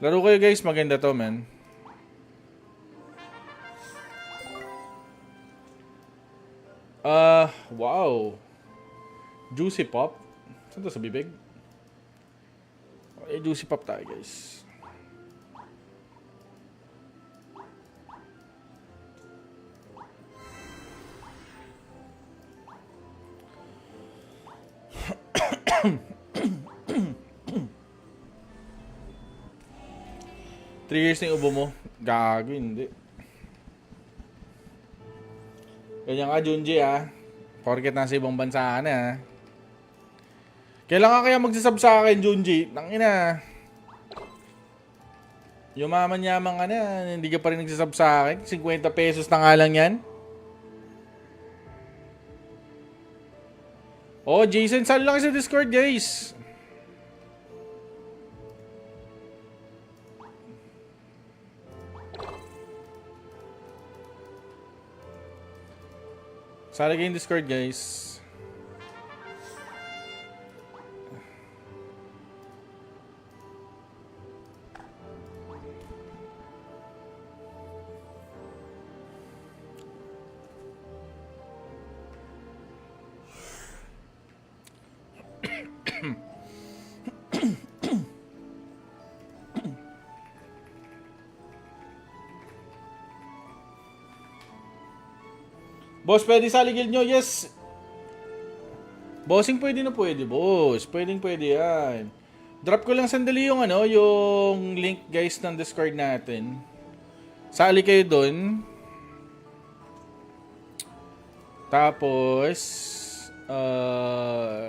Laro kayo guys, maganda to man. Wow. Juicy Pop. Saan to, sa bibig? Okay, Juicy Pop tayo guys. Three years na yung ubo mo. Gago, hindi. Ganyan ka, Junji, ha? Porket nasa ibang bansa ka na, ha? Kailan ka kaya magsasub sa akin, Junji? Tangina. Yumaman-yaman ka na. Hindi ka pa rin nagsasub sa akin. 50 pesos na nga lang yan. Oh, Jason, saan lang sa Discord, guys? Saan kayo yung Discord, guys? Boss, pwede sa ligil nyo? Yes! Bossing, pwede na pwede, boss. Pwedeng pwede yan. Drop ko lang sandali yung yung link guys ng Discord natin. Sali kayo dun. Tapos,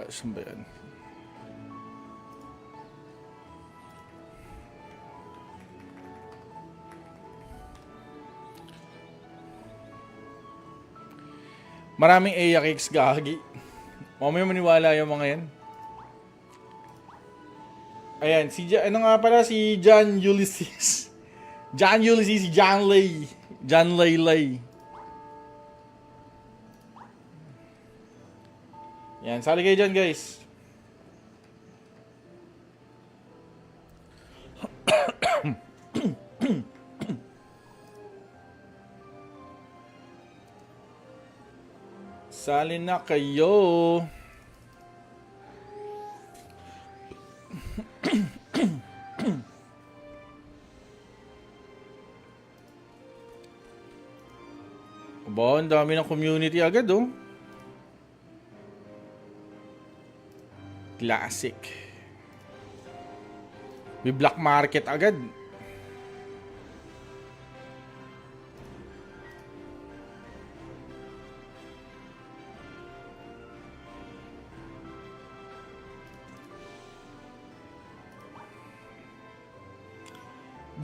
saan ba yan? Maraming Aya Cakes, gagi. Mamaya maniwala yung mga yan. Ayan, ano nga pala, si John Ulysses. John Ulysses, si John Lay. John Lay. Yan, sali kayo dyan, guys. Sali na kayo. Aba, ang dami ng community agad, oh. Classic. May black market agad.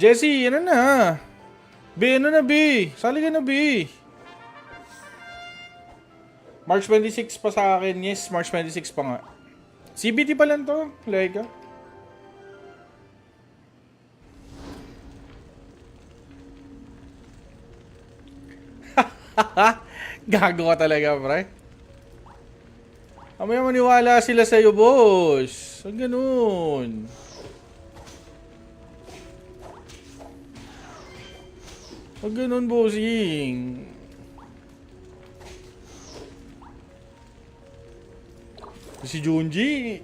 Jesse, ano na? Ano na, B? Sali ka na, B. March 26 pa sa akin. Yes, March 26 pa nga. CBT pa lang to, Lega. Gago ka talaga, pre. Amaya maniwala sila sa'yo, boss. Ang ganun. Huwag ganun, bossing. Si Junji.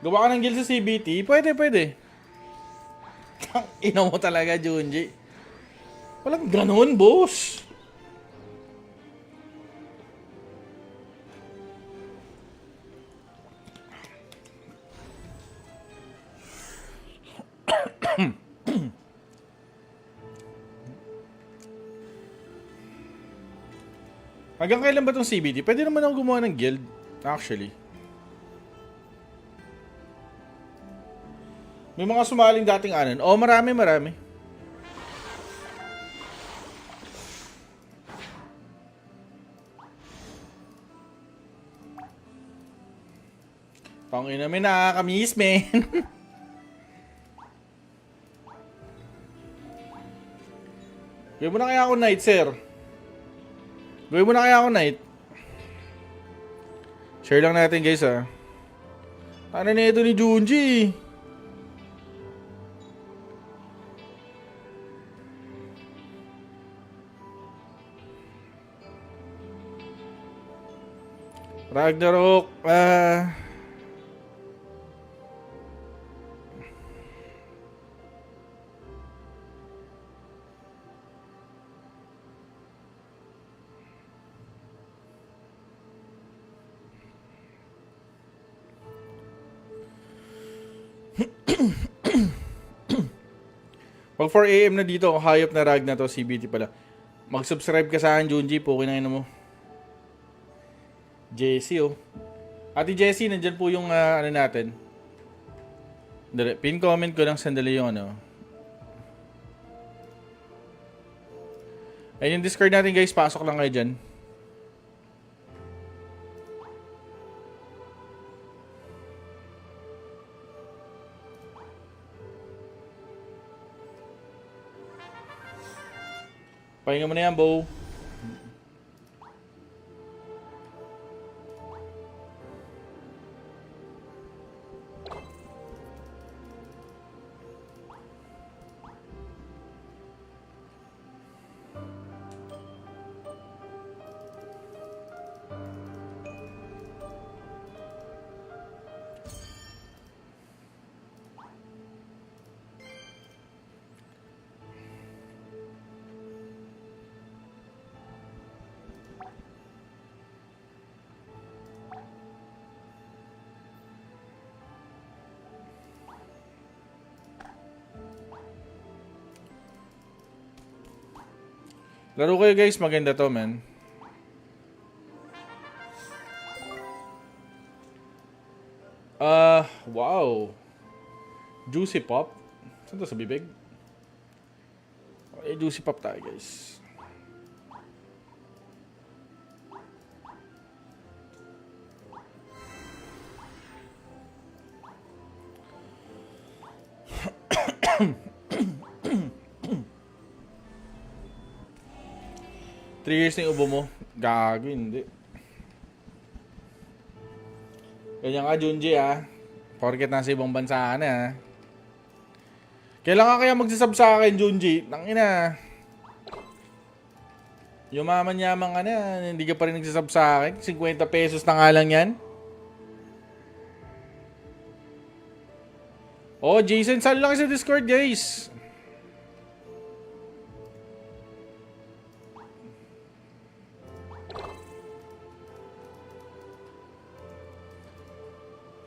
Gawa ka ng guild sa CBT? Pwede. Ina mo talaga, Junji. Walang ganun, boss. Hanggang kailan ba itong CBT? Pwede naman ako gumawa ng guild, actually. May mga sumaling dating anon. Oh, marami. Tangin namin, nakakamiss, man. Gawin mo na kaya ako night, sir. Gawin mo na kaya ako night. Share lang natin guys ha. Ano na ito ni Junji? Ragnarok. Pag 4 AM na dito, hayop na rag na to, CBT pala. Mag-subscribe ka sa akin, Junji. Pukin na mo. Jessie, oh. Ate Jessie, nandyan po yung ano natin. Pin comment ko lang sandali yung ano. Ayun yung Discord natin guys. Pasok lang kayo dyan. Pahinga mo na yan, Bo. Laro kayo guys, maganda to man. Wow. Juicy Pop. Saan to sa bibig? Juicy Pop tayo guys. Three years na yung ubo mo. Gago, hindi. Ganyan ka, Junji, Porket nasa ibang bansa ka na, Kailan ka kaya magsasub sa akin, Junji? Tangina. Yumaman-yaman ka na. Hindi ka pa rin nagsasub sa akin. 50 pesos na nga lang yan. Oh, Jason, saan lang sa Discord, guys?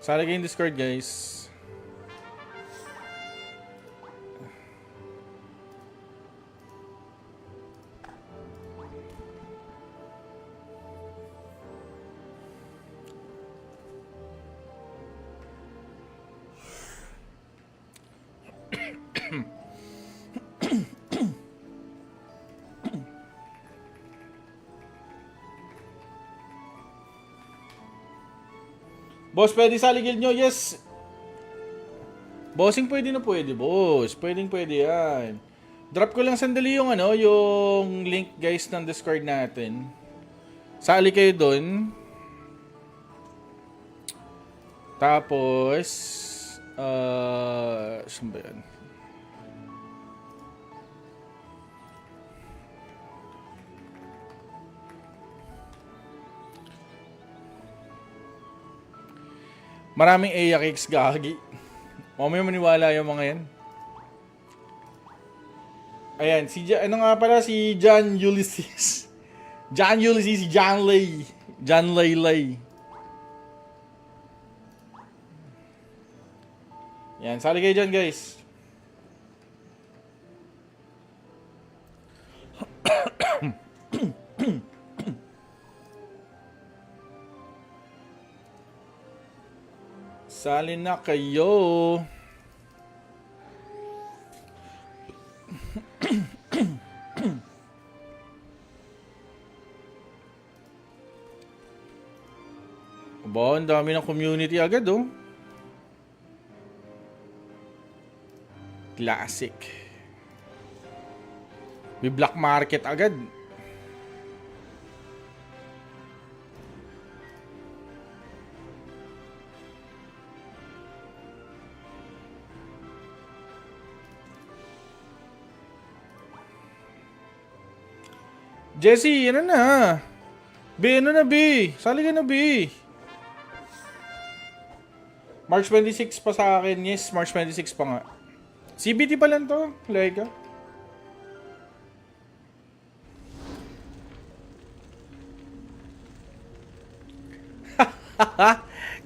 Saan lang yung Discord, guys? Boss, pwede sa ligil nyo? Yes. Bossing, pwede na pwede, boss. Pwedeng pwede yan. Drop ko lang sandali yung ano, yung link guys ng Discord natin. Sali kayo dun. Tapos, saan ba yan? Maraming Aya Cakes, gagi. Mamaya maniwala yung mga yan. Ayan, ano nga pala, si John Ulysses. John Ulysses, si John Lay. John Lay. Yan, sali kayo dyan, guys. Sali na kayo. Aba, ang dami ng community agad, oh. Classic. May black market agad. Jesse, ano na? B, ano na B? Sali ka na B. March 26 pa sa akin. Yes, March 26 pa nga. CBT pa lang to, Laika.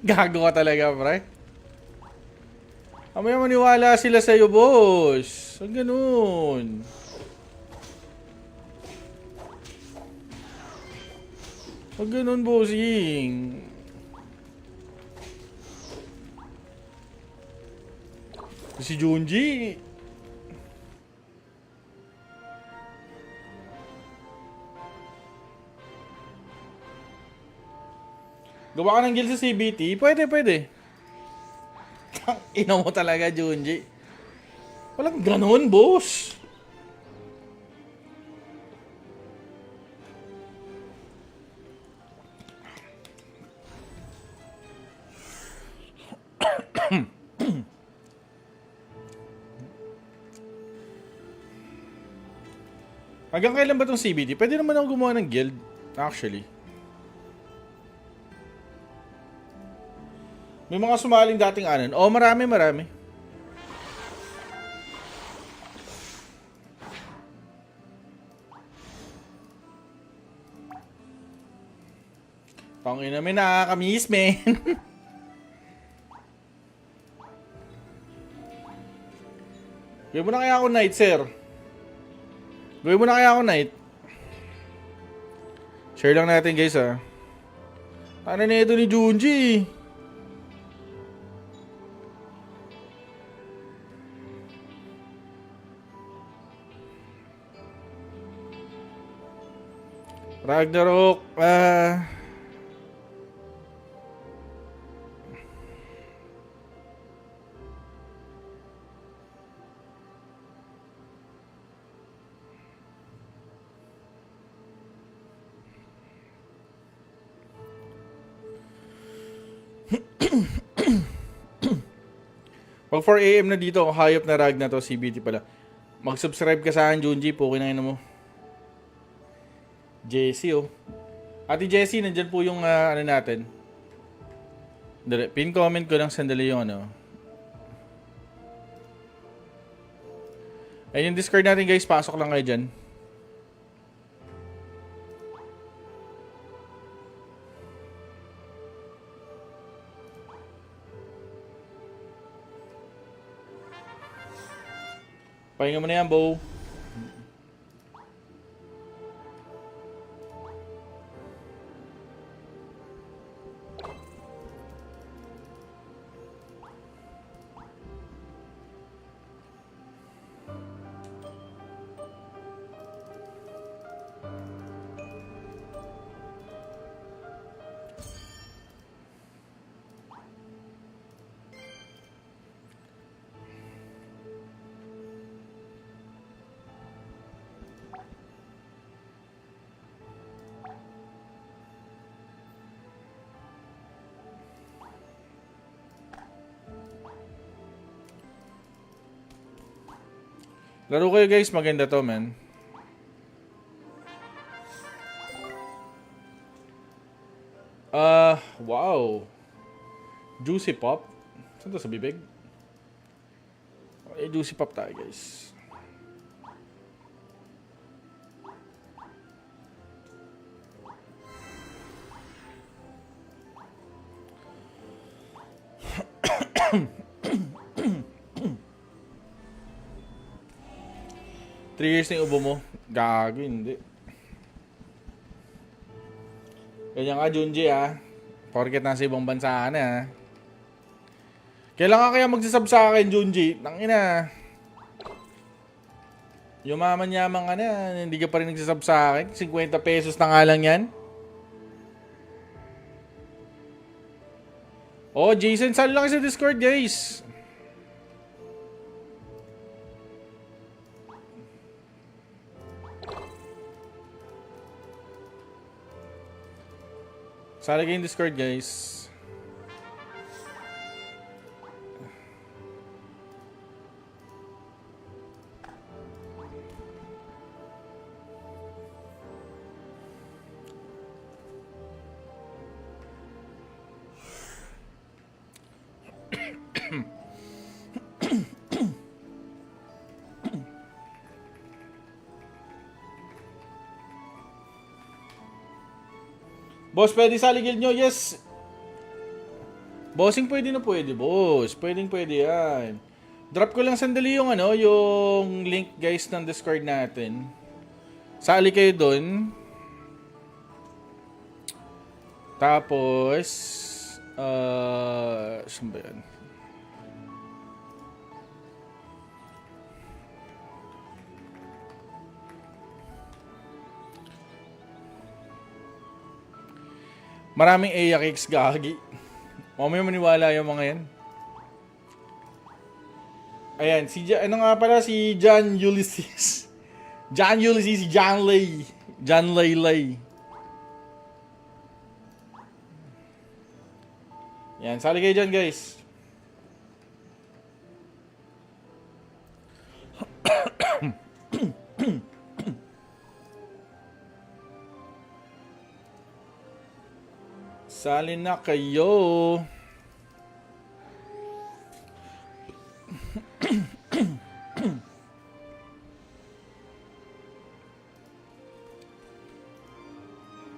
Gago ka talaga, pre. Amaya maniwala sila sa'yo, boss. Ang ganun. Ang ganun, bossing. Si Junji. Gawa ka ng guild sa CBT? Pwede, pwede. Ina mo talaga, Junji. Walang ganun, boss. Hanggang kailan ba itong CBT? Pwede naman ako gumawa ng guild, actually. May mga sumaling dating anon. Oh, marami, marami. Tangina, may nakakamiss, men. Gawin mo na kaya ako night, sir. Gawin mo na kaya ako night. Share lang natin, guys, ha. Ano na ito ni Junji? Ragnarok, pag 4 AM na dito, hayop na Rag na to, CBT pala. Mag-subscribe ka sa akin, Junji, po kinain mo. Jessie, oh. Ate Jessie, nandyan po yung ano natin. Pin comment ko lang sandali yung ano. Ayun yung Discord natin, guys. Pasok lang kayo dyan. Pahinga mo na yan, Bo. Laro kayo, guys, maganda to, man. Wow. Juicy Pop. Saan to, sa bibig? Okay, Juicy Pop tayo, guys. Three years na yung ubo mo. Gago, hindi. Ganyan ka, Junji, ha. Porket nasa ibang bansa ka na, ha. Kailan ka kaya magsasub sa akin, Junji? Tangina. Yumaman-yaman ka na. Hindi ka pa rin nagsasub sa akin. 50 pesos na nga lang yan. Oh, Jason, saan lang sa Discord, guys? Sali kayo yung Discord, guys. Boss, pwede sa guild nyo? Yes. Bossing pwede na pwede, boss. Pwedeng pwede yan. Drop ko lang sandali yung ano, yung link guys ng Discord natin. Sali kayo dun. Tapos, saan ba yan? Maraming Aya cakes, gagi. Mamaya maniwala yung mga yan. Ayan, ano nga pala, si John Ulysses. John Ulysses, si John Lay. John Lay. Yan, sali kayo dyan, guys. Sali na kayo.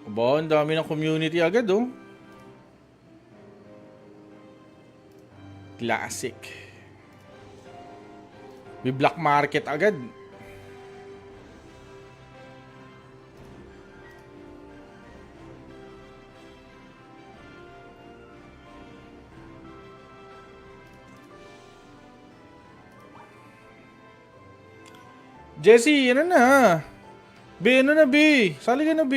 Aba, ang dami ng community agad, oh. Classic. May black market agad. Jesse, ano na? Ano na, Sali ka na,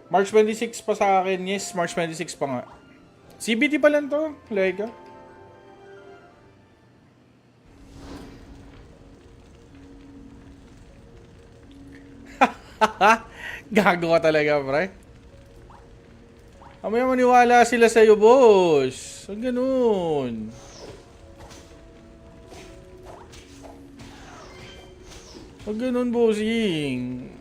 March 26 pa sa akin. Yes, March 26 pa nga. CBT pa lang to, Lega. Gago ka talaga, pre. Amaya maniwala sila sa'yo, boss. Ang ganun. Ang ganun, bossing.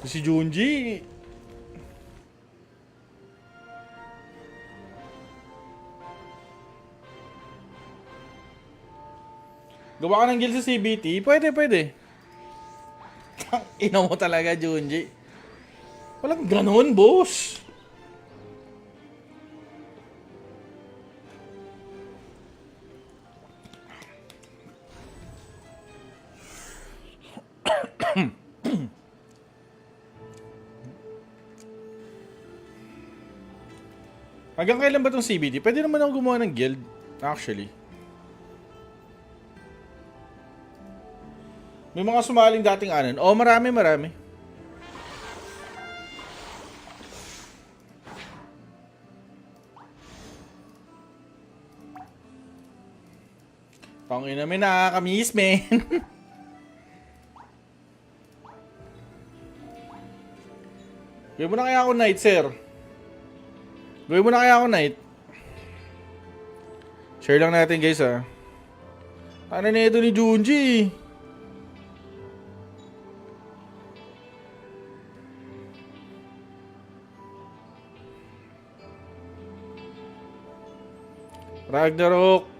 Si Junji. Gawa ka ng guild sa CBT? Pwede. Ina mo talaga, Junji. Walang ganun, boss. Hanggang kailan ba itong CBT? Pwede naman ako gumawa ng guild, actually. May mga sumaling dating anan. Oh, marami. Tangin namin, nakakamiss, men. Gawin mo na kaya ako night, sir. Gawin mo na kaya ako night. Share lang natin, guys, ha. Ano na ito ni Junji? Ragnarok,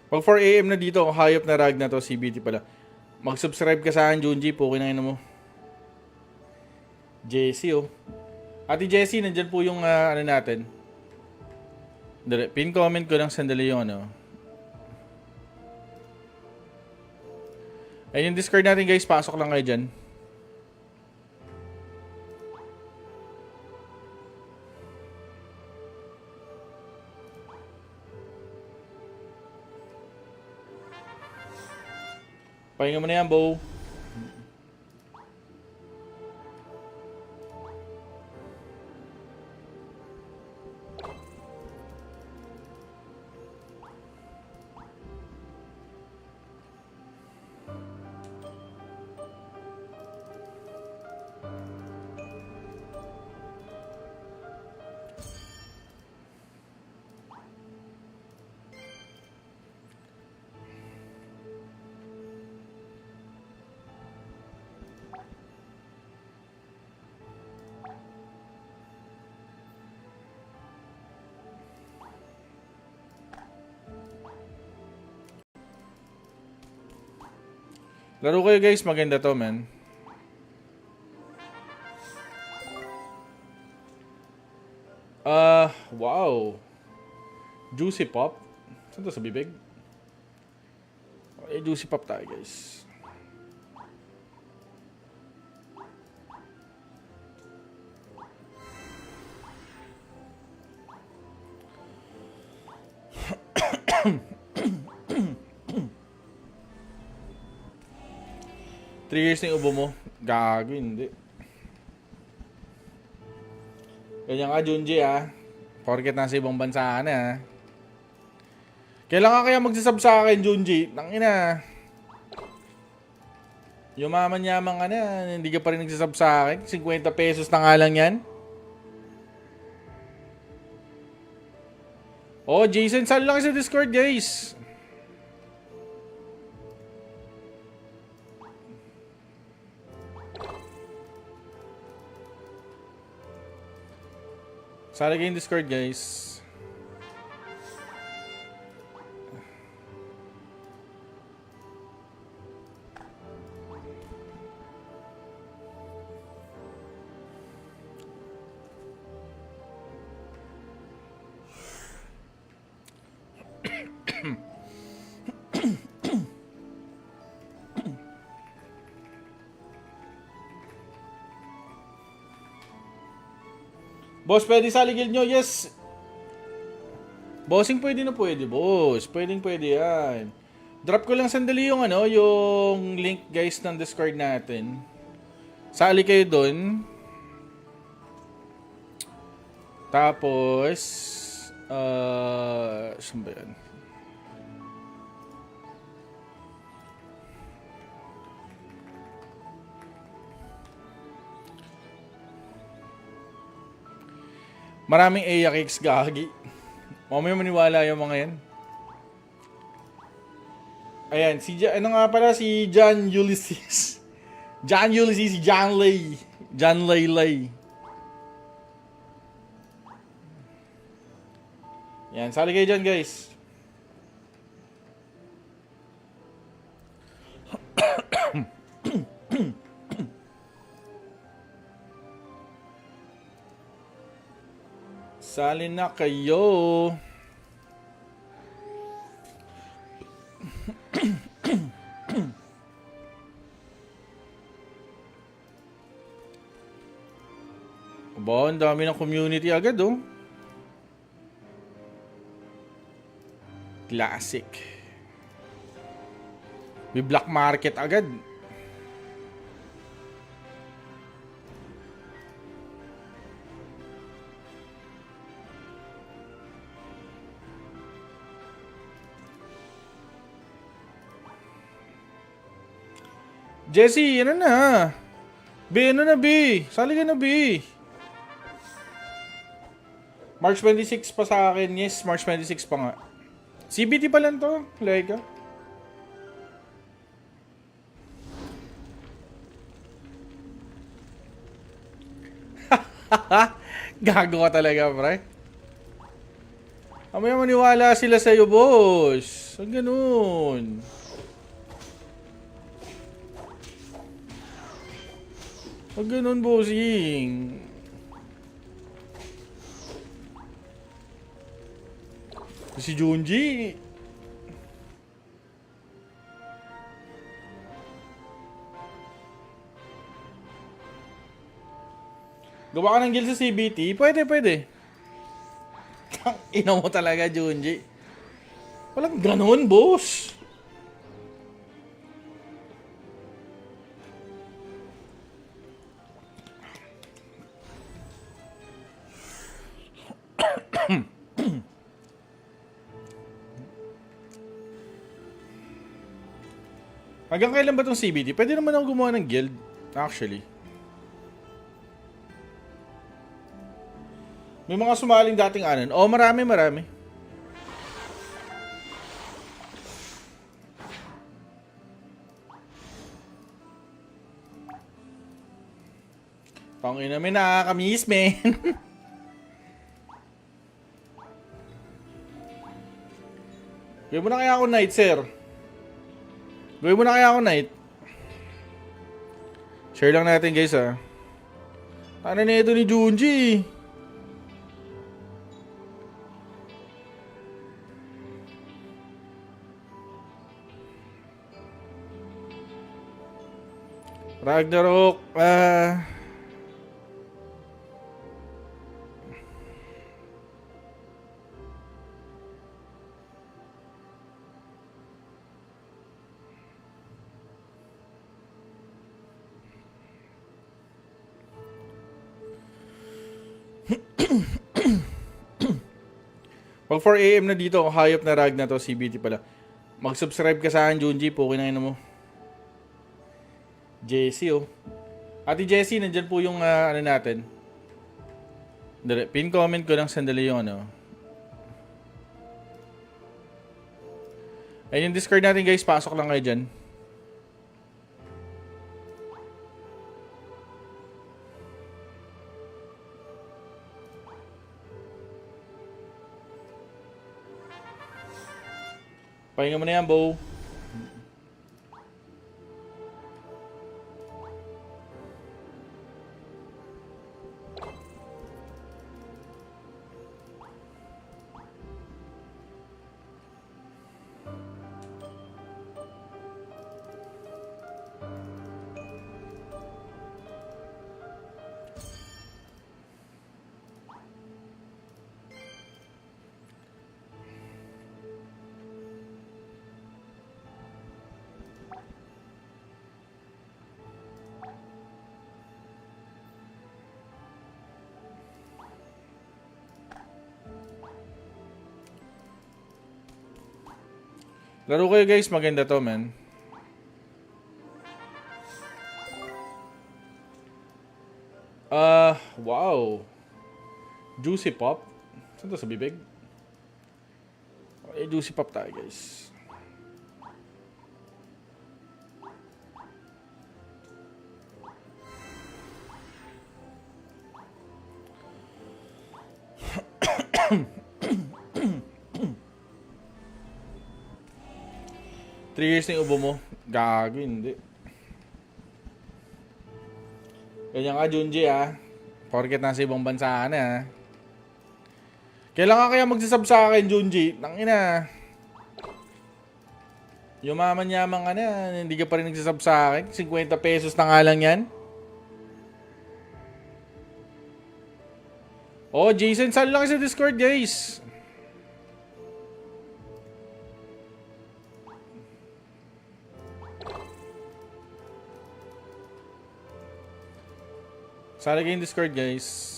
pag 4 AM na dito, hayop na rag na to, CBT pala. Mag-subscribe ka sa akin, Junji, pukin na mo. Jessie, oh. Ate Jessie, nandyan po yung ano natin. Pin comment ko lang sandali yung ano. Ayun yung Discord natin, guys. Pasok lang kayo dyan. Pahinga mo na yan, Bo. Laro kayo guys, maganda to man. Wow. Juicy Pop. Saan to, sa bibig? Okay, Juicy Pop tayo guys. Three years na yung ubo mo. Gago, hindi. Ganyan ka, Junji, ha? Porket nasa ibang bansa ka na, ha? Kailan ka kaya magsasub sa akin, Junji? Tangina. Yumaman-yaman ka na. Hindi ka pa rin nagsasub sa akin. 50 pesos na nga lang yan. Oh, Jason, saan lang sa Discord, guys? Sali kayo yung Discord, guys. Boss, pwede sa guild nyo? Yes. Bossing, pwede na pwede, boss. Pwedeng pwede yan. Drop ko lang sandali yung yung link guys ng Discord natin. Sali kayo dun. Tapos, saan ba yan? Maraming Aya cakes, gagi. Mamaya maniwala yung mga yan. Ayan, ano nga pala, si John Ulysses. John Ulysses, si John Lay. John Lay. Yan, sali kayo dyan, guys. Sali na kayo. Aba, ang dami ng community agad, oh. Classic. May black market agad. Jesse, ano na? Ano na, Sali ka na, March 26 pa sa akin. Yes, March 26 pa nga. CBT pa lang to, Lega. Gago ka talaga, pre. Mamaya maniwala sila sa'yo, boss. Ang ganun. Huwag ganun, bossing. Si Junji. Gawa ka ng guild sa CBT? Pwede. Ina mo talaga, Junji. Walang ganun, boss. Hanggang kailan ba itong CBT? Pwede naman ako gumawa ng guild, actually. May mga sumaling dating anon. Oh, marami. Tangin namin, nakakamiss, man. Gawin mo na kaya ako night, sir. Gawin mo na kaya ako night. Share lang natin guys ha. Ano na ito ni Junji? Ragnarok. Pag 4 AM na dito, hayop na rag na to, CBT pala. Mag-subscribe ka sa akin, Junji. Pukin na mo. Jessie, oh. Ate Jessie, nandyan po yung ano natin. Pin comment ko lang sandali yung ano. Ayun yung Discord natin guys. Pasok lang kayo dyan. Pahinga mo na yan, Bo. Laro kayo guys, maganda to man. Wow. Juicy Pop. Saan to sa bibig? Juicy Pop tayo guys. Three years na yung ubo mo. Gago, hindi. Ganyan ka, Junji, Porket nasa ibang bansa ka na, Kailan ka kaya magsasub sa akin, Junji? Tangina. Yumaman-yaman ka na. Hindi ka pa rin nagsasub sa akin. 50 pesos na nga lang yan. Oh, Jason, saan lang sa Discord, guys? Saan lang yung Discord, guys?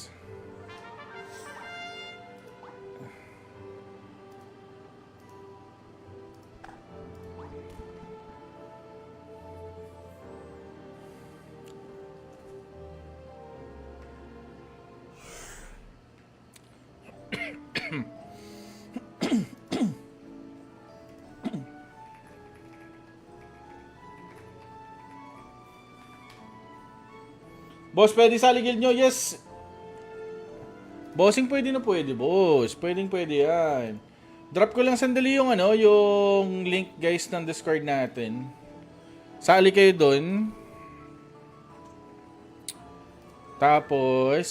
Boss, pwede sa ligil nyo? Yes. Bossing, pwede na pwede, boss. Pwedeng pwede yan. Drop ko lang sandali yung ano, yung link guys ng Discord natin. Sali kayo dun. Tapos,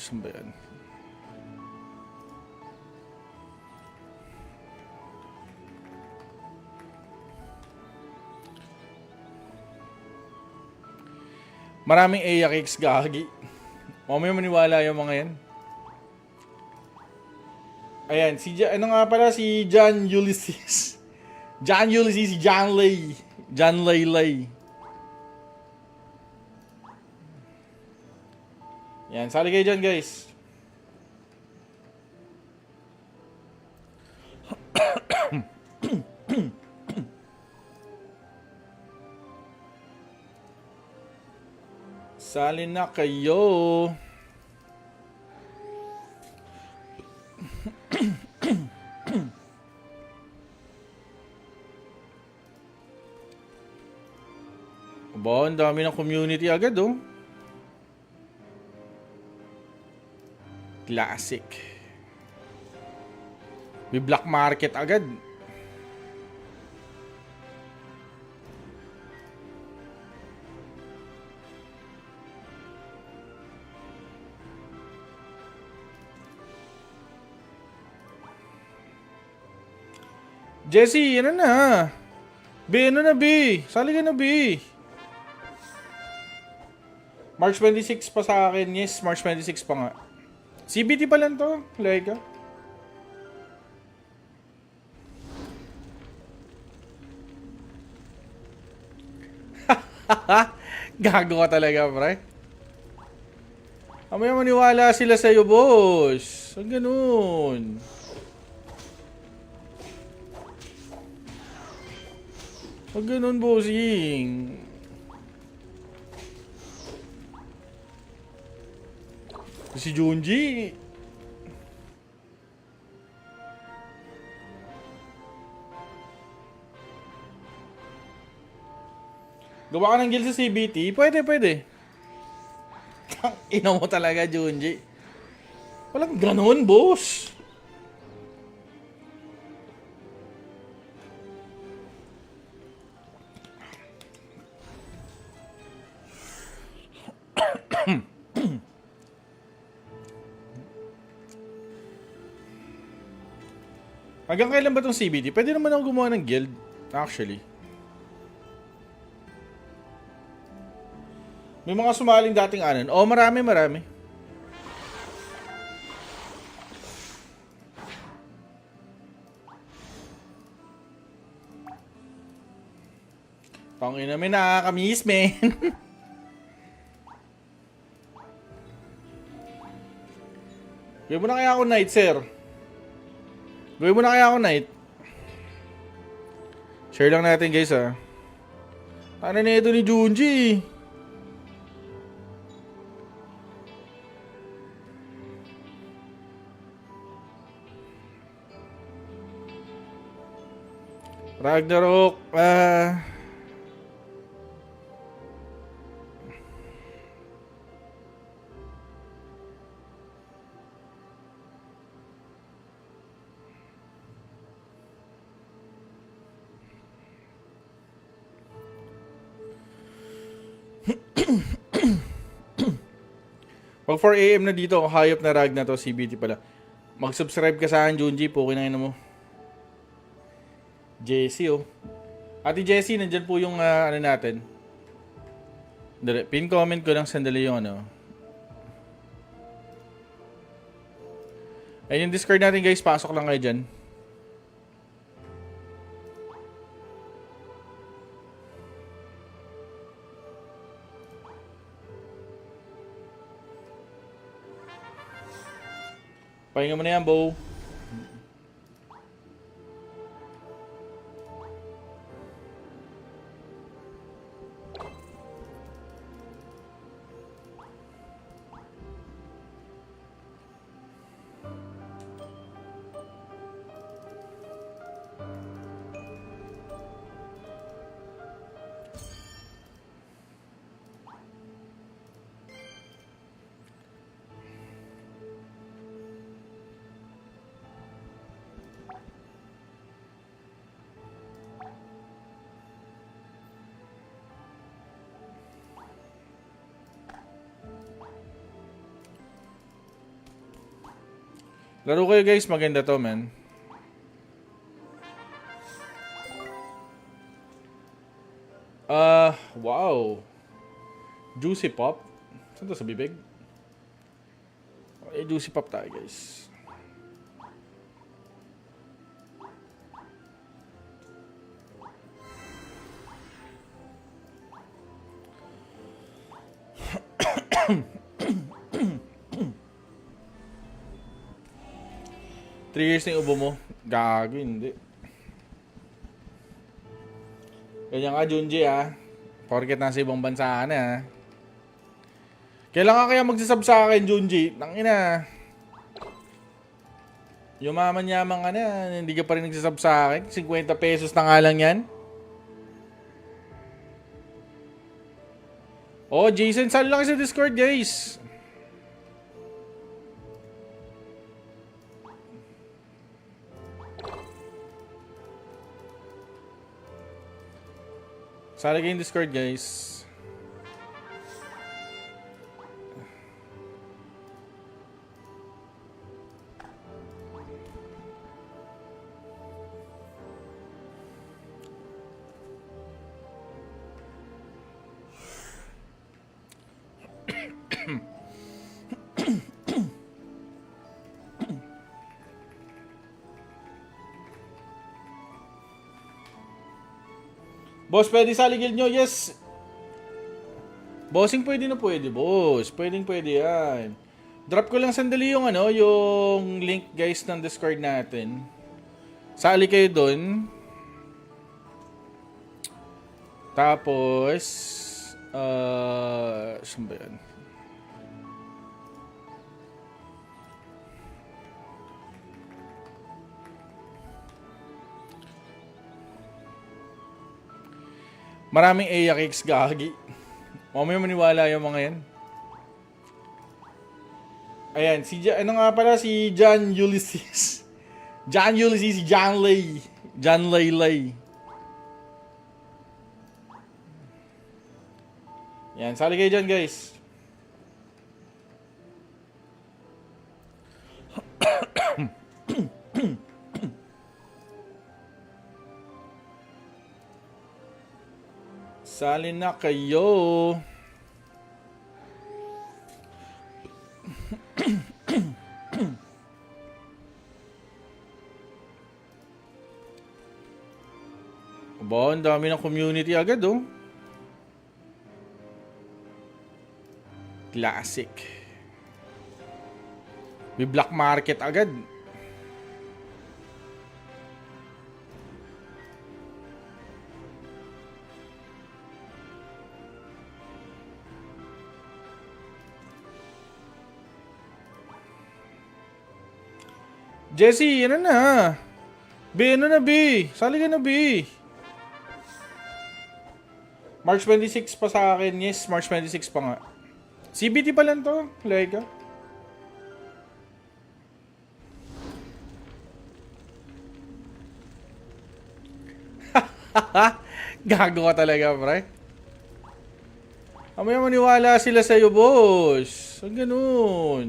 saan ba yan? Maraming Aya Cakes, gagi. Mamaya maniwala yung mga yan. Ayan, ano nga pala, si John Ulysses. John Ulysses, si John Lay. John Lay. Yan, sali kayo dyan, guys. Sali na kayo. Aba, ang dami ng community agad, oh. Classic. May black market agad. Jesse, ano na? B, ano na B? Sali ka na B. March 26 pa sa akin. Yes, March 26 pa nga. CBT pa lang to, Laika. Gago ka talaga, pre. Amaya maniwala sila sa'yo, boss. Ang ganun. Ang ganun, bossing. Si Junji. Gawa ka ng guild sa CBT? Pwede, pwede. Ina mo talaga, Junji. Walang ganun, boss. Hanggang kailan ba itong CBT? Pwede naman ako gumawa ng guild, actually. May mga sumaling dating anon. Oh, marami, marami. Tangina, may nakakamiss, men. Gawin mo na kaya ako night, sir. Gawin mo na kaya ako night. Share lang natin, guys, ha. Ano na ito ni Junji? Ragnarok, pag 4 AM na dito, hayop na Rag na to, CBT pala. Mag-subscribe ka sa akin, Junji, po kinain mo. Jessie, oh. Ate Jessie, nandyan po yung ano natin. Pin comment ko lang sandali yung ano. Ayun yung Discord natin, guys. Pasok lang kayo dyan. Pahinga mo na yan, Bo. Laro kayo, guys, maganda to, man. Wow. Juicy Pop. Saan to, sa bibig? Okay, Juicy Pop tayo, guys. Three years na yung ubo mo. Gago, hindi. Ganyan ka, Junji, ha. Porket nasa ibang bansa ka na, ha. Kailan ka kaya magsasub sa akin, Junji? Tangina. Yumaman-yaman ka na. Hindi ka pa rin nagsasub sa akin. 50 pesos na nga lang yan. Oh, Jason, saan lang sa Discord, guys? Sali kayo yung Discord, guys. Boss, pwede sa guild nyo? Yes. Bossing pwede na pwede, boss. Pwedeng pwede yan. Drop ko lang sandali yung ano, yung link guys ng Discord natin. Sali kayo dun. Tapos, saan ba yan? Maraming Aya cakes, gagi. Mamaya maniwala yung mga yan. Ayan, ano nga pala, si John Ulysses. John Ulysses, si John Lay. John Lay. Yan, sali kayo dyan, guys. Sali na kayo. Aba, ang dami ng community agad, oh. Classic. May black market agad. Jesse, ano na? Ano na, Sali ka na, March 26 pa sa akin. Yes, March 26 pa nga. CBT pa lang to, Lega. Gago ka talaga, pre. Amaya maniwala sila sa'yo, boss. Ang ganun.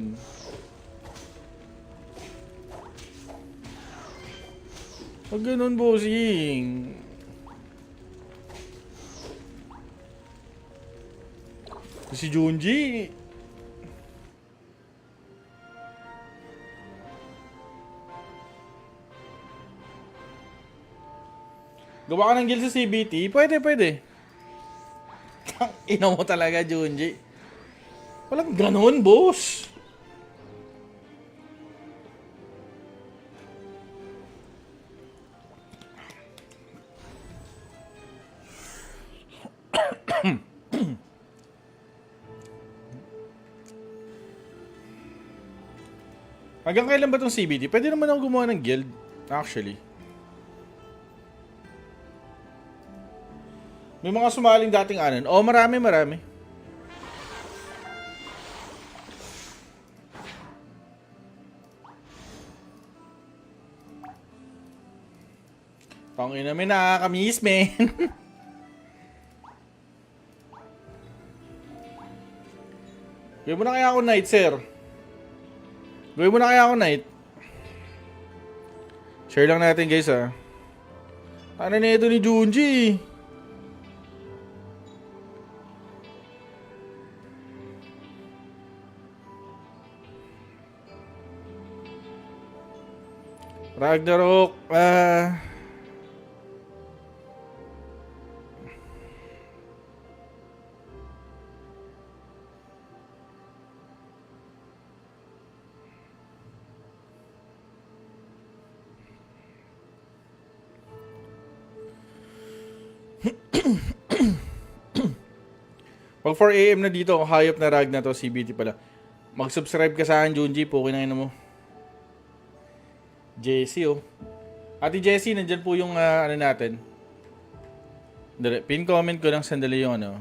Ang ganun, bossing. Si Junji. Gawa ka ng guild sa CBT? Pwede. Ina mo talaga, Junji. Walang ganun, boss. Hanggang kailan ba itong CBT? Pwede naman ako gumawa ng guild, actually. May mga sumaling dating anan. Oh, marami. Tangin namin, nakakamiss, men. Gawin mo na kaya ako night, sir. Gawin mo na kaya ako night. Share lang natin, guys, ha. Ano na ito ni Junji? Ragnarok, pag 4 AM na dito, hayop na rag na to, CBT pala. Mag-subscribe ka sa akin, Junji, pukin na mo. Jessie, oh. Ate Jessie, nandyan po yung ano natin. Pin comment ko lang sandali yung ano.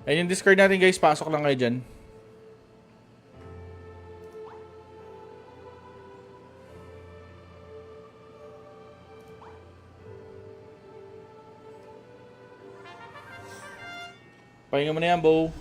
Ayun yung Discord natin, guys. Pasok lang kayo dyan. Pahinga mo na yan, Bo.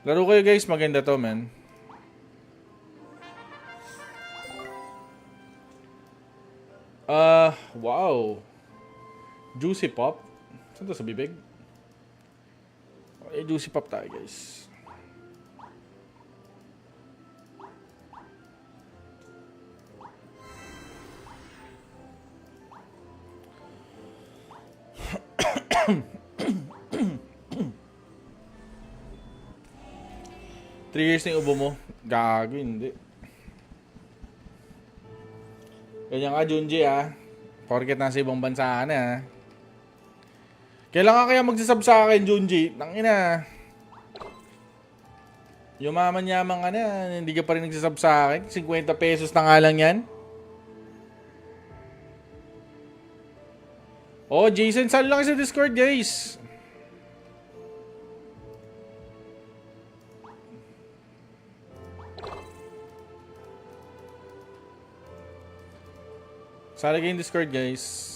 Laro kayo guys, maganda to man. Wow. Juicy Pop. Saan to, sa bibig? Okay, Juicy Pop tayo guys. Three years na yung ubo mo. Gago, hindi. Ganyan ka, Junji, ha? Porket nasa ibang bansa ka na, ha? Kailan ka kaya magsasub sa akin, Junji? Tangina. Yumaman-yaman ka na. Hindi ka pa rin nagsasub sa akin. 50 pesos na nga lang yan. Oh, Jason, saan lang sa Discord, guys? Sali kayo yung Discord, guys.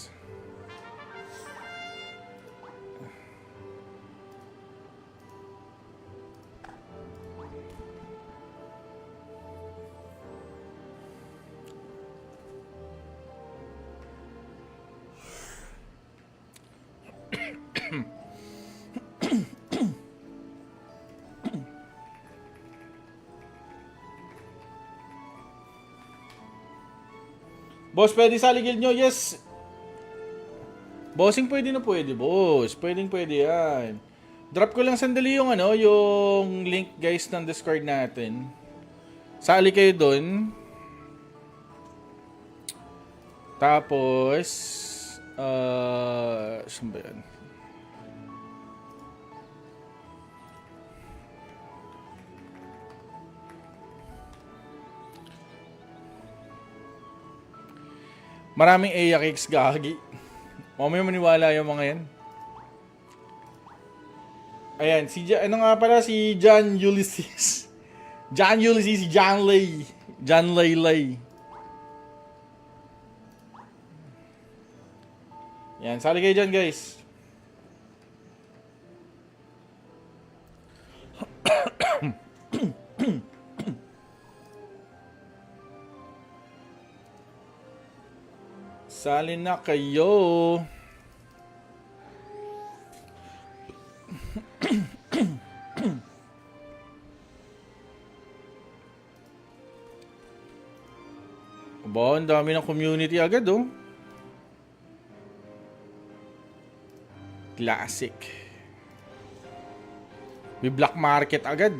Boss, pwede sa guild nyo? Yes. Bossing, pwede na pwede, boss. Pwedeng pwede yan. Drop ko lang sandali yung yung link guys ng Discord natin. Sali kayo dun. Tapos, saan ba yan? Maraming Aya cakes, gagi. Mamaya maniwala yung mga yan. Ayan, ano nga pala, si John Ulysses. John Ulysses, si John Lay. John Lay. Yan, sali kayo dyan, guys. Sali na kayo. Aba, ang dami ng community agad, oh. Classic. May black market agad.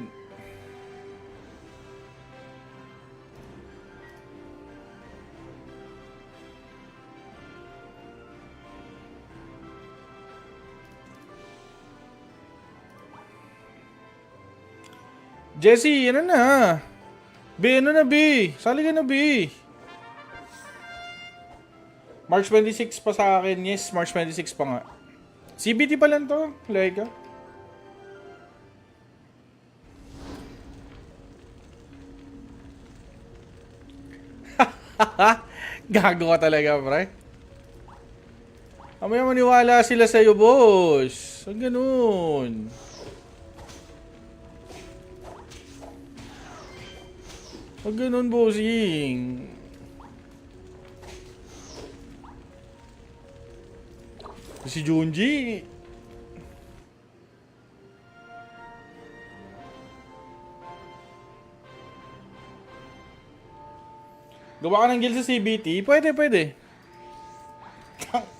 Jesse, ano na? Ano na, Sali ka na, March 26 pa sa akin. Yes, March 26 pa nga. CBT pa lang to, Lega. Gago ka talaga, pre. Mamaya maniwala sila sa'yo, boss. Ang ganun. Huwag ganun, bossing. Si Junji. Gawa ka ng guild sa CBT? Pwede.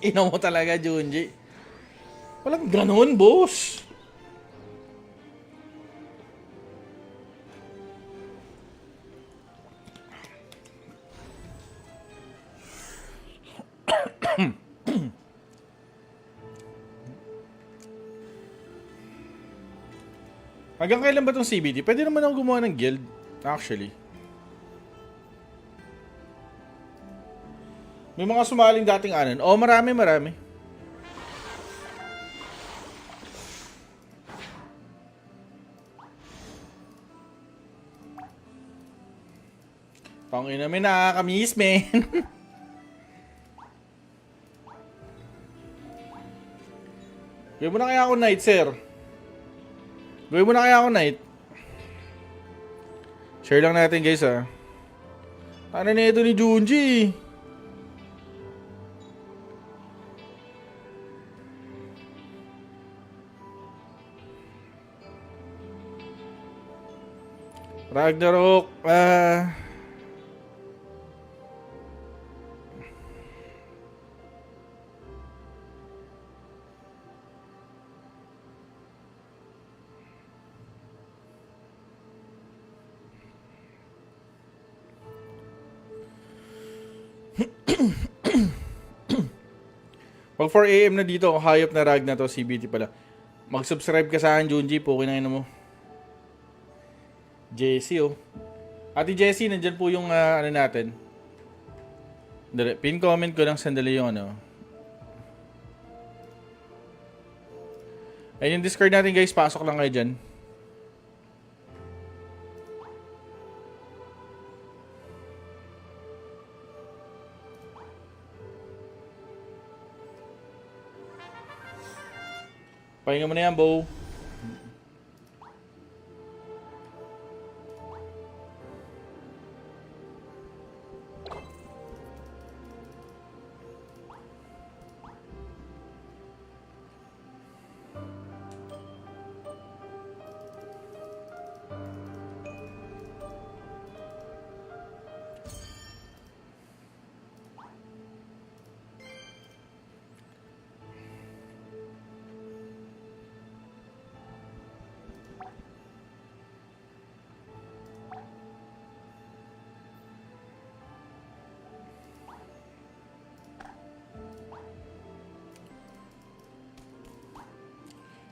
Ina mo talaga, Junji. Walang ganun, boss. Hanggang kailan ba itong CBT? Pwede naman ako gumawa ng guild, actually. May mga sumaling dating anon. Oh, marami. Tangin namin, nakakamiss, man. Gawin mo na kaya ako night, sir. Gawin mo na kaya ako night. Share lang natin guys ha. Ano na ito ni Junji? Ragnarok. Pag 4 AM na dito, hayop na rag na to, CBT pala. Mag-subscribe ka sa akin, Junji. Pukin na mo. Jessie, oh. Ate Jessie, nandyan po yung ano natin. Pin comment ko lang sandali yung ano. Ayun yung Discord natin guys. Pasok lang kayo dyan. Pahinga mo na yan, Bo.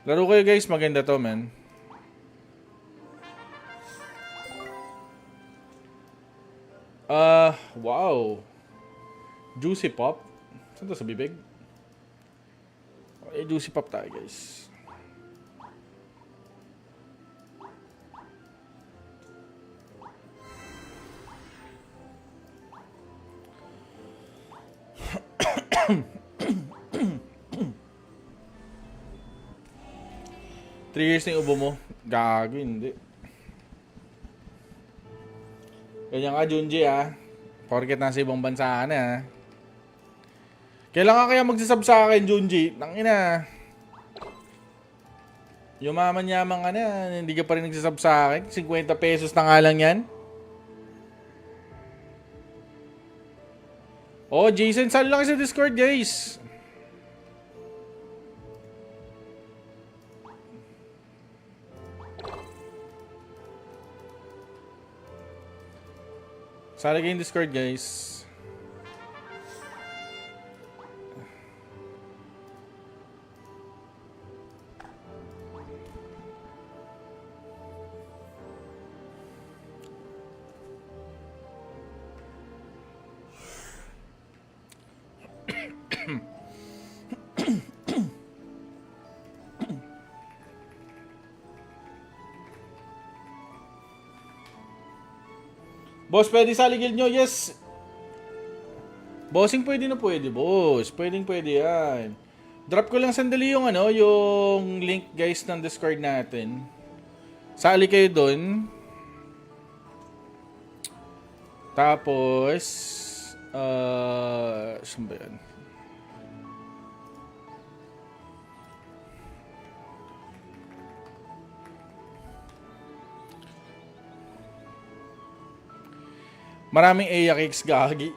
Laro kayo guys, maganda to man. Wow. Juicy Pop. Saan to sa bibig? Juicy Pop tayo guys. Three years na yung ubo mo. Gago, hindi. Ganyan ka, Junji, Porket nasa ibang bansa ka na, Kailan ka kaya magsasub sa akin, Junji? Tangina. Yumaman-yaman ka na. Hindi ka pa rin nagsasub sa akin. 50 pesos na nga lang yan. Oh, Jason, saan lang sa Discord, guys? Saan lang yung Discord, guys? Boss, pwede sa ligil nyo? Yes. Bossing, pwede na pwede, boss. Pwedeng pwede yan. Drop ko lang sandali yung ano, yung link guys ng Discord natin. Sali kayo dun. Tapos, saan ba yan? Maraming Aya Cakes, gagi.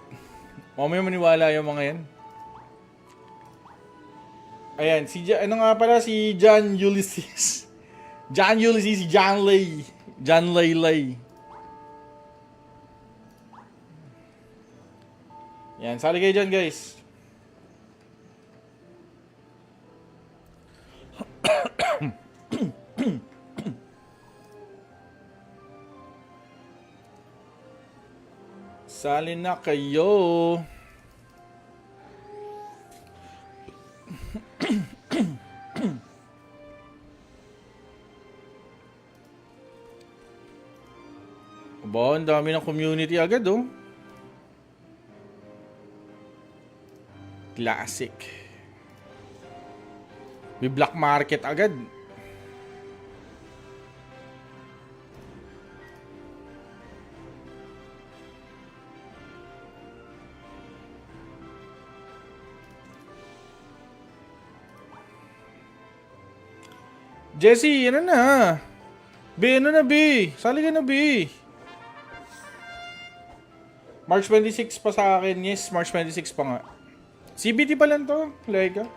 Mamaya maniwala yung mga yan. Ayan, ano nga pala, si John Ulysses. John Ulysses, si John Lay. John Lay. Yan, sali kayo dyan, guys. Sali na kayo. Aba, ang dami ng community agad, oh. Classic. May black market agad. Jesse, ano na? B, ano na B? Sali ka na B. March 26 pa sa akin. Yes, March 26 pa nga. CBT pa lang to, Laika.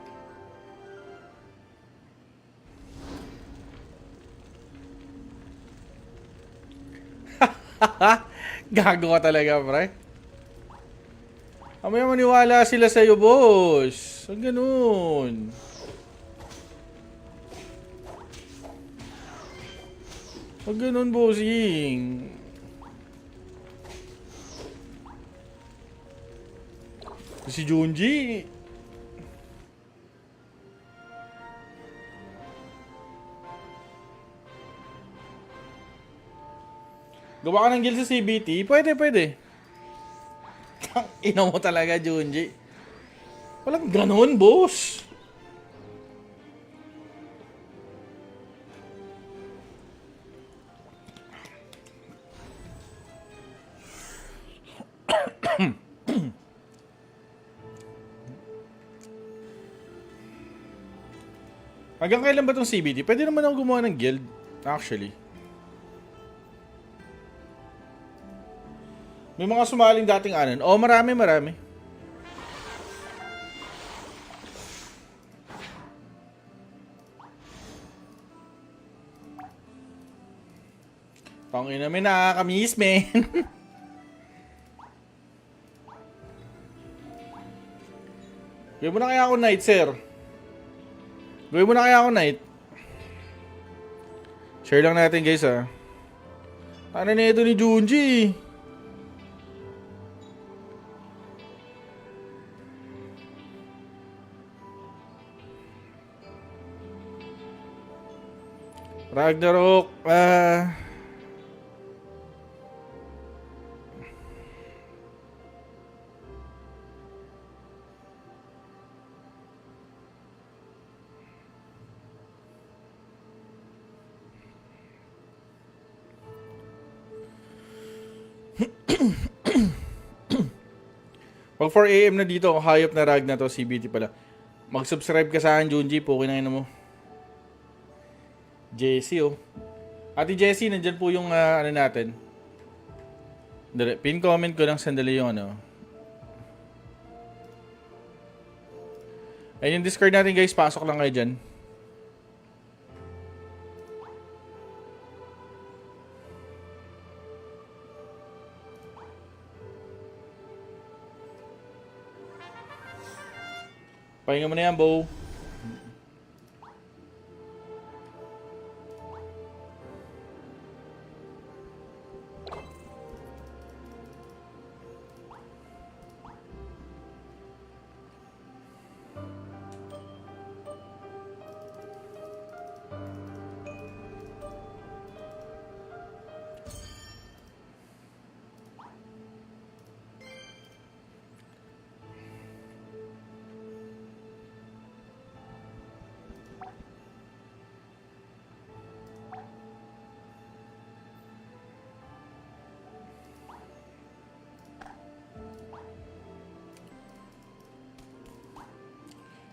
Gago ka talaga, pre. Amaya maniwala sila sa'yo, boss. Ang ganun. Ang ganun, bossing. Si Junji. Gawa ka ng guild sa CBT? Pwede, pwede. Ina mo talaga, Junji. Walang ganun, boss. Hanggang kailan ba itong CBT? Pwede naman ako gumawa ng guild, actually. May mga sumaling dating anon. Oh, marami, marami. Tangina, may nakakamiss, men. Gawin mo na kaya ako night, sir. Gawin mo na kaya ako night. Share lang natin, guys, ha. Ano na ito ni Junji? Ragnarok, pag 4 AM na dito, hayop na Rag na to, CBT pala. Mag-subscribe ka sa akin, Junji, po kinain mo. Jessie, oh. Ate Jessie, nandyan po yung ano natin. Pin comment ko lang sandali yung ano. Ayun yung Discord natin, guys. Pasok lang kayo dyan. Pahinga mo na yan, Bo.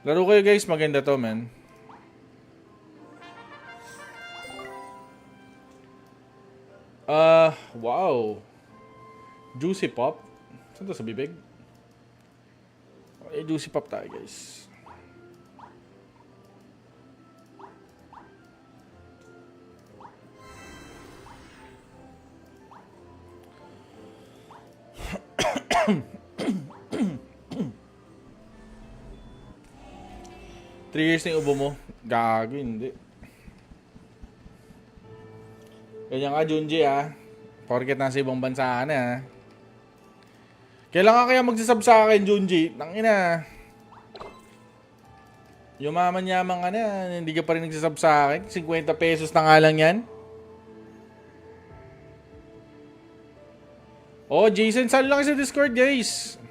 Laro kayo, guys, maganda to, man. Wow. Juicy Pop. Saan to, sa bibig? Okay, Juicy Pop tayo, guys. Three years na yung ubo mo. Gago, hindi. Ganyan ka, Junji, ha. Porket nasa ibang bansa ka na, ha. Kailan ka kaya magsasub sa akin, Junji? Tangina. Yumaman-yaman ka na. Hindi ka pa rin nagsasub sa akin. 50 pesos na nga lang yan. Oh, Jason, saan lang sa Discord, guys?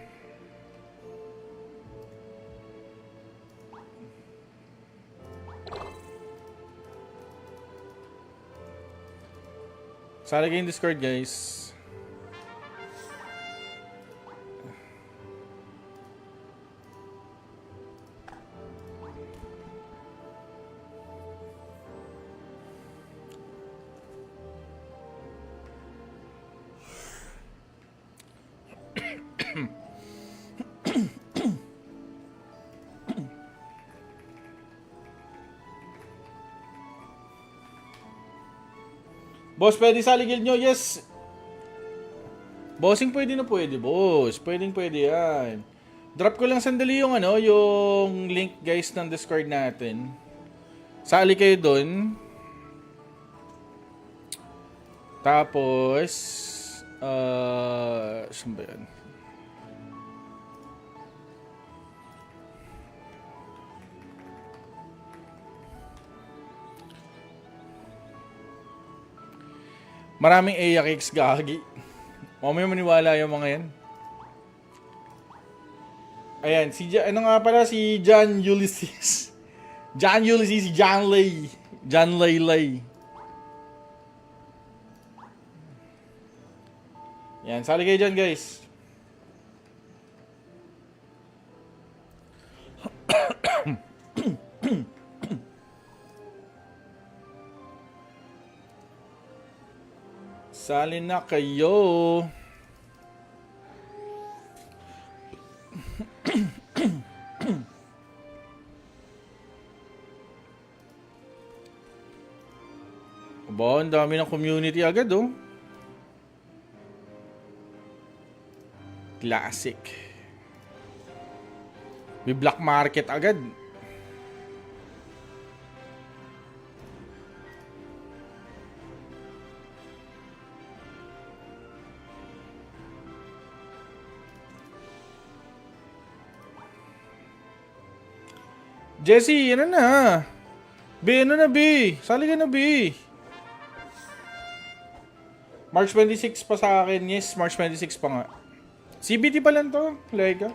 Sali kayo yung Discord, guys. Boss, pwede sa ligil nyo? Yes. Bossing, pwede na pwede, boss. Pwede yan. Drop ko lang sandali yung yung link guys ng Discord natin. Sali kayo dun. Tapos, saan ba yan? Maraming Aya cakes, gagi. Mamaya maniwala yung mga yan. Ayan, ano nga pala si John Ulysses. John Ulysses, si John Lay. John Lay. Yan, sali kayo dyan, guys. Sali na kayo. Aba, ang dami ng community agad, oh. Classic. May black market agad. Jesse, ano na? Ano na, Sali ka na, March 26 pa sa akin. Yes, March 26 pa nga. CBT pa lang to, Lega.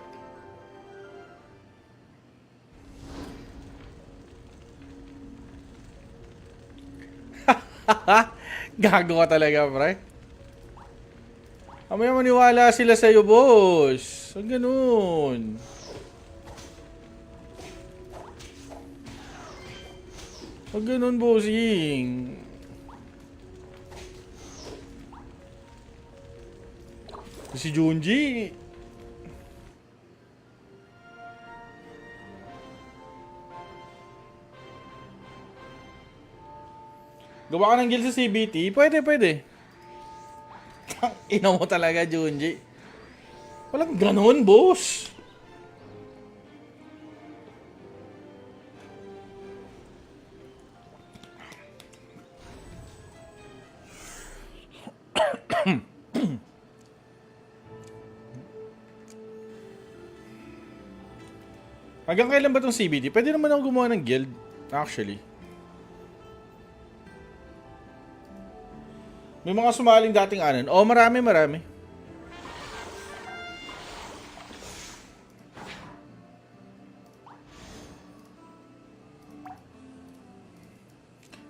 Gago ka talaga, pre. Amaya maniwala sila sa'yo, boss. Ang ganun. Ang ganun, bossing. Si Junji. Gawa ka ng guild sa CBT? Pwede. Ina mo talaga, Junji. Walang ganun, boss. Hanggang kailan ba itong CBT? Pwede naman ako gumawa ng guild, actually. May mga sumaling dating anan. Oh, marami.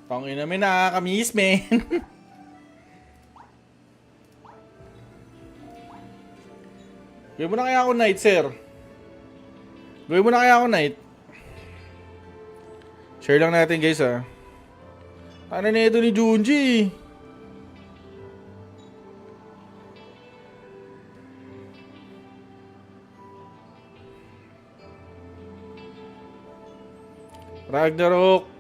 Tangin namin, nakakamiss, men. Gawin mo na kaya ako night, sir. Gawin mo na kaya ako night. Share lang natin, guys, ha. Ano na ito ni Junji? Ragnarok,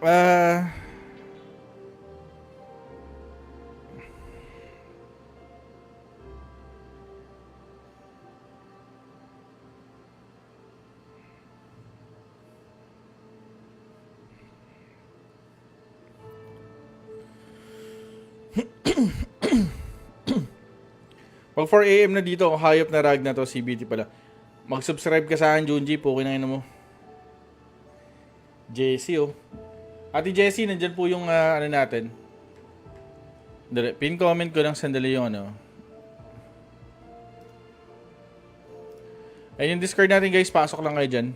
pag 4 AM na dito, hayop na rag na to, CBT pala. Mag-subscribe ka sa akin, Junji, pukin na mo. Jessie, oh. Ate Jessie, nandyan po yung ano natin. Pin comment ko lang sandali yung ano. Ayun yung Discord natin, guys. Pasok lang kayo dyan.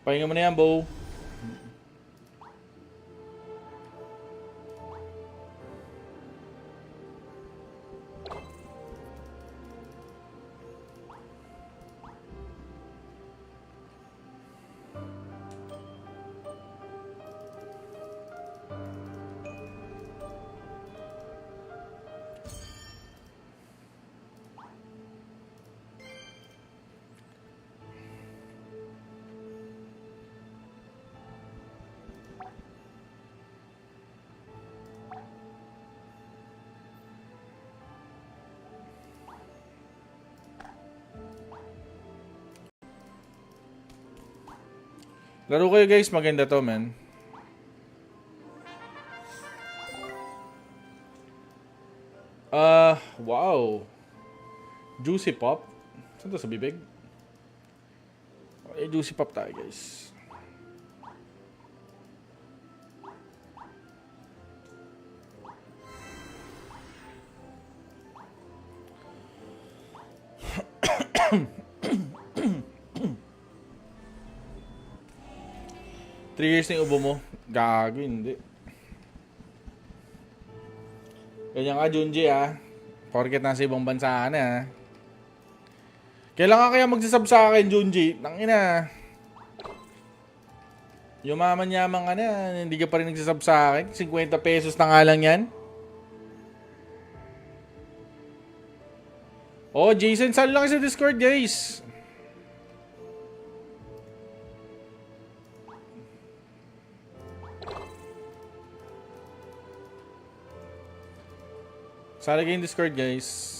Pahinga mo na yan, Bo. Laro kayo guys, maganda to man. Wow. Juicy Pop. Saan to, sa bibig? Okay, Juicy Pop tayo guys. Three years na yung ubo mo. Gago, hindi. Ganyan ka, Junji, ha? Porket nasa ibang bansa ka na, ha? Kailan ka kaya magsasub sa akin, Junji? Tangina. Yumaman-yaman ka na. Hindi ka pa rin nagsasub sa akin. 50 pesos na nga lang yan. Oh, Jason, saan lang sa Discord, guys? Sali kayo yung Discord, guys.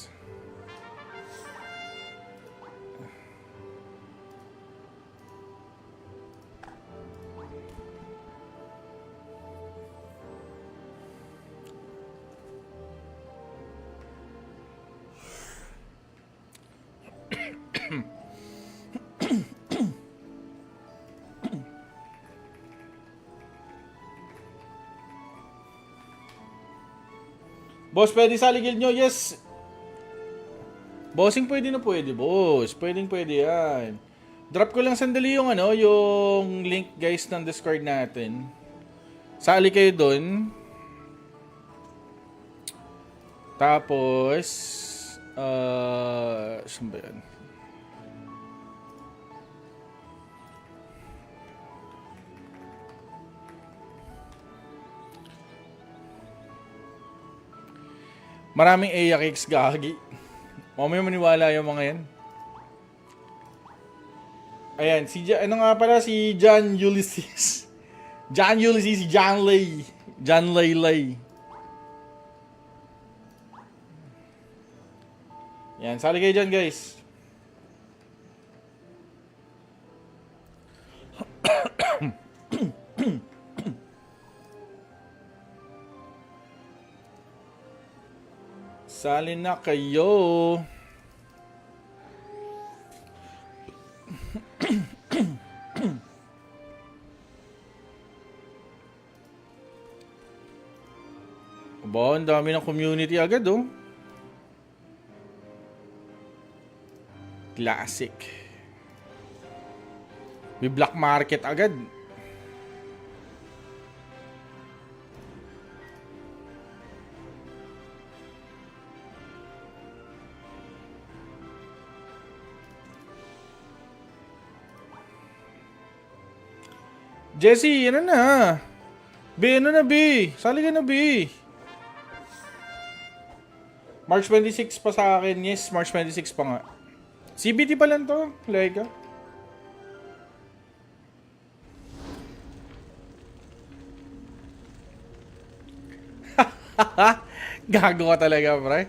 Boss, pwede sa guild nyo? Yes. Bossing, pwede na pwede, boss. Pwedeng pwede yan. Drop ko lang sandali yung yung link guys ng Discord natin. Sali kayo dun. Tapos, saan ba yan? Maraming Aya cakes, gagi. Mamaya maniwala yung mga yan. Ayan, ano nga pala, si John Ulysses. John Ulysses, si John Lay. John Lay. Yan, sali kayo dyan, guys. Sali na kayo. Aba, ang dami ng community agad, oh. Classic. May black market agad. Jesse, ano na? Ano na, Sali ka na, March 26 pa sa akin. Yes, March 26 pa nga. CBT pa lang to, Lega. Gago ka talaga, pre.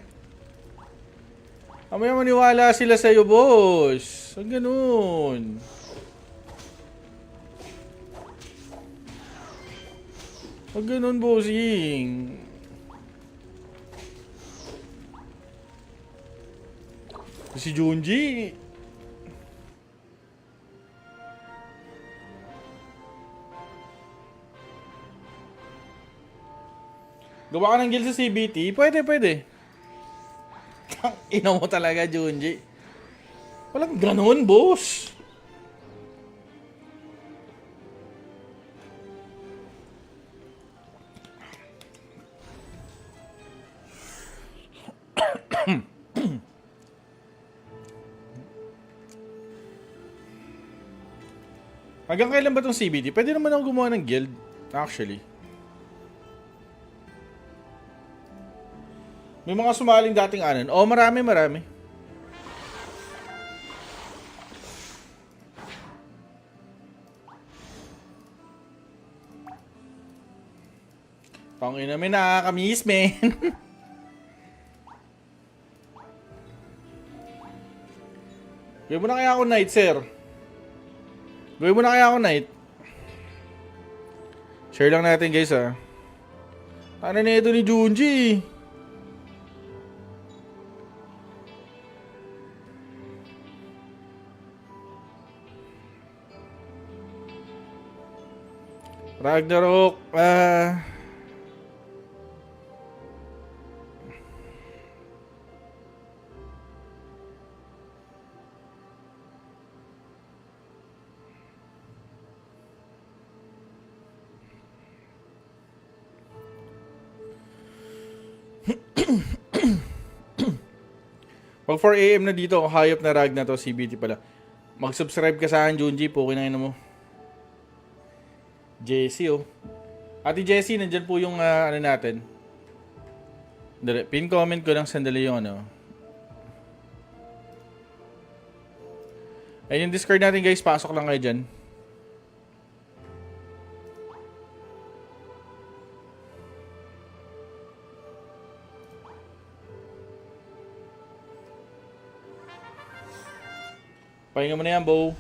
Amaya maniwala sila sa'yo, boss. Ang ganun. Huwag ganun, bossing. Si Junji. Gawa ka ng guild sa CBT? Pwede. Ina mo talaga, Junji. Walang ganun, boss. Hanggang kailan ba itong CBT? Pwede naman ako gumawa ng guild, actually. May mga sumaling dating anon. Oh, marami. Tangin namin, nakakamiss, man. Gawin mo na kaya ako night, sir. Gawin mo na kaya ako night. Share lang natin guys Ano na ito ni Junji? Ragnarok, pag 4 AM na dito, hayop na Rag na to, CBT pala. Mag-subscribe ka sa akin, Junji, pukin na mo. Jessie, Ate Jessie, nandyan po yung ano natin. Pin comment ko lang sandali yung ano. Ayun yung Discord natin guys, pasok lang kayo dyan. Pahinga mo na yan, Bo.